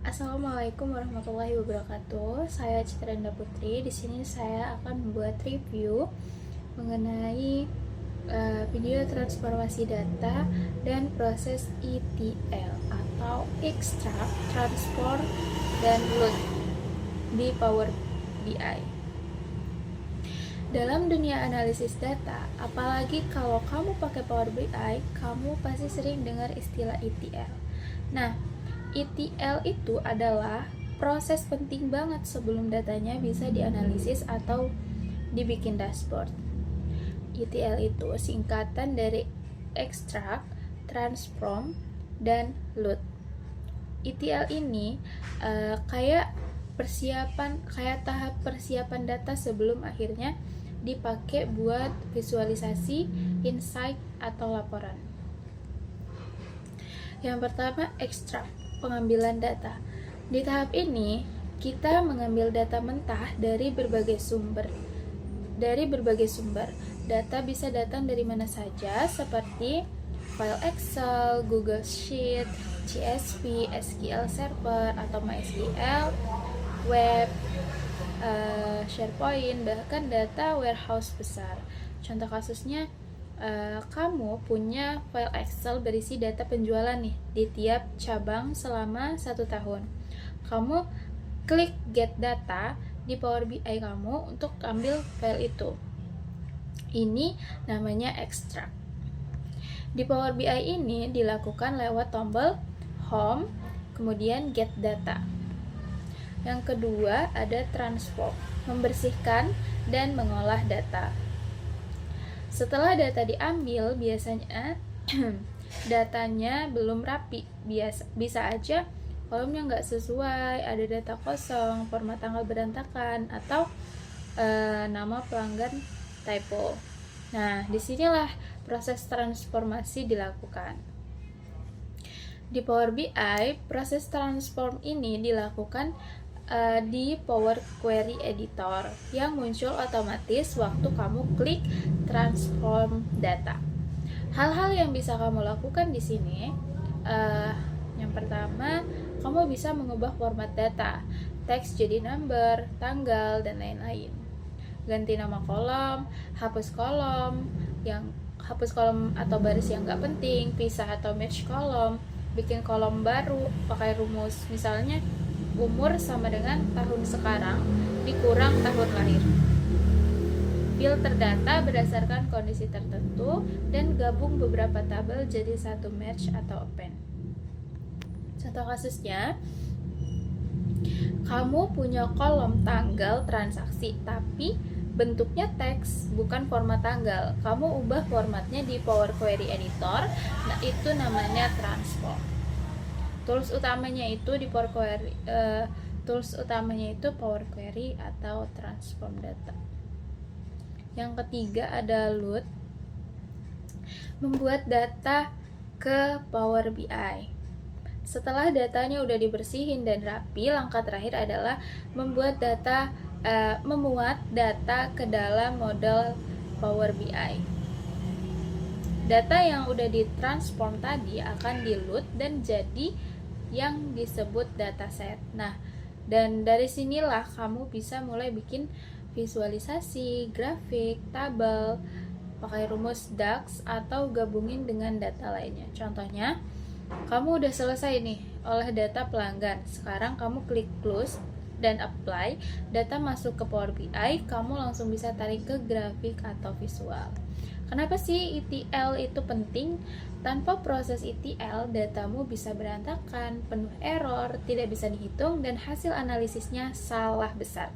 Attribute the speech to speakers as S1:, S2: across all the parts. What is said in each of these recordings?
S1: Assalamualaikum warahmatullahi wabarakatuh. Saya Citrenda Putri. Di sini saya akan membuat review mengenai video transformasi data dan proses ETL atau extract, transform, dan load di Power BI. Dalam dunia analisis data, apalagi kalau kamu pakai Power BI, kamu pasti sering dengar istilah ETL. Nah, ETL itu adalah proses penting banget sebelum datanya bisa dianalisis atau dibikin dashboard. ETL itu singkatan dari extract, transform, dan load. ETL ini kayak tahap persiapan data sebelum akhirnya dipakai buat visualisasi, insight, atau laporan. Yang pertama, extract, pengambilan data. Di tahap ini, kita mengambil data mentah dari berbagai sumber. Data bisa datang dari mana saja, seperti file Excel, Google Sheet, CSV, SQL Server, atau MySQL, web, SharePoint, bahkan data warehouse besar. Contoh kasusnya, kamu punya file Excel berisi data penjualan nih di tiap cabang selama 1 tahun. Kamu klik get data di Power BI kamu untuk ambil file itu. Ini namanya extract. Di Power BI ini dilakukan lewat tombol home, kemudian get data. Yang kedua ada transform, membersihkan dan mengolah data. Setelah data diambil, biasanya datanya belum rapi, bisa aja kolomnya nggak sesuai, ada data kosong, format tanggal berantakan, atau nama pelanggan typo. Nah, disinilah proses transformasi dilakukan. Di Power BI, proses transform ini dilakukan di Power Query Editor yang muncul otomatis waktu kamu klik transform data. Hal-hal yang bisa kamu lakukan di sini, yang pertama, kamu bisa mengubah format data, teks jadi number, tanggal, dan lain-lain. Ganti nama kolom, hapus kolom atau baris yang nggak penting, pisah atau match kolom, bikin kolom baru, pakai rumus, misalnya umur sama dengan tahun sekarang dikurang tahun lahir. Filter data berdasarkan kondisi tertentu dan gabung beberapa tabel jadi satu match atau append. Contoh kasusnya, kamu punya kolom tanggal transaksi tapi bentuknya teks, bukan format tanggal. Kamu ubah formatnya di Power Query Editor. Nah, itu namanya transform. Tools utamanya itu Power Query atau transform data. Yang ketiga ada load, membuat data ke Power BI. Setelah datanya udah dibersihin dan rapi, langkah terakhir adalah memuat data ke dalam model Power BI. Data yang udah ditransform tadi akan di-load dan jadi yang disebut dataset. Nah, dan dari sinilah kamu bisa mulai bikin visualisasi, grafik, tabel, pakai rumus DAX atau gabungin dengan data lainnya. Contohnya, kamu udah selesai nih olah data pelanggan. Sekarang kamu klik close dan apply, data masuk ke Power BI, kamu langsung bisa tarik ke grafik atau visual. Kenapa sih ETL itu penting? Tanpa proses ETL, datamu bisa berantakan, penuh error, tidak bisa dihitung, dan hasil analisisnya salah besar.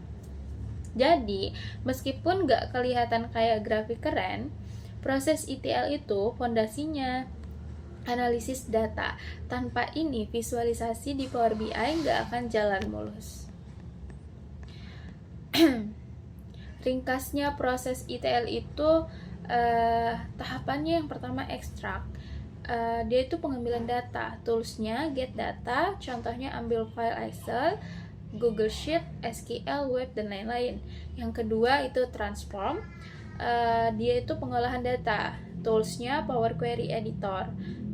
S1: Jadi, meskipun nggak kelihatan kayak grafik keren, proses ETL itu fondasinya analisis data. Tanpa ini, visualisasi di Power BI nggak akan jalan mulus. Ringkasnya proses ETL itu tahapannya yang pertama extract. Dia itu pengambilan data. Toolsnya get data, contohnya ambil file Excel, Google Sheet, SQL, web, dan lain-lain. Yang kedua itu transform. Dia itu pengolahan data. Toolsnya Power Query Editor.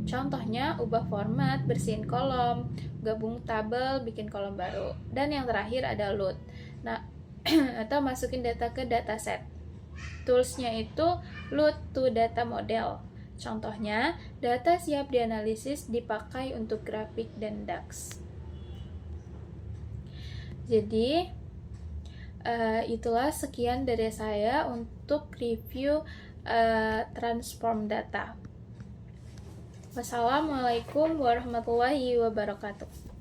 S1: Contohnya, ubah format, bersihin kolom, gabung tabel, bikin kolom baru. Dan yang terakhir ada load. Nah, atau masukin data ke dataset. Toolsnya itu load to data model. Contohnya, data siap dianalisis dipakai untuk grafik dan DAX. Jadi, itulah sekian dari saya untuk review transform data. Wassalamualaikum warahmatullahi wabarakatuh.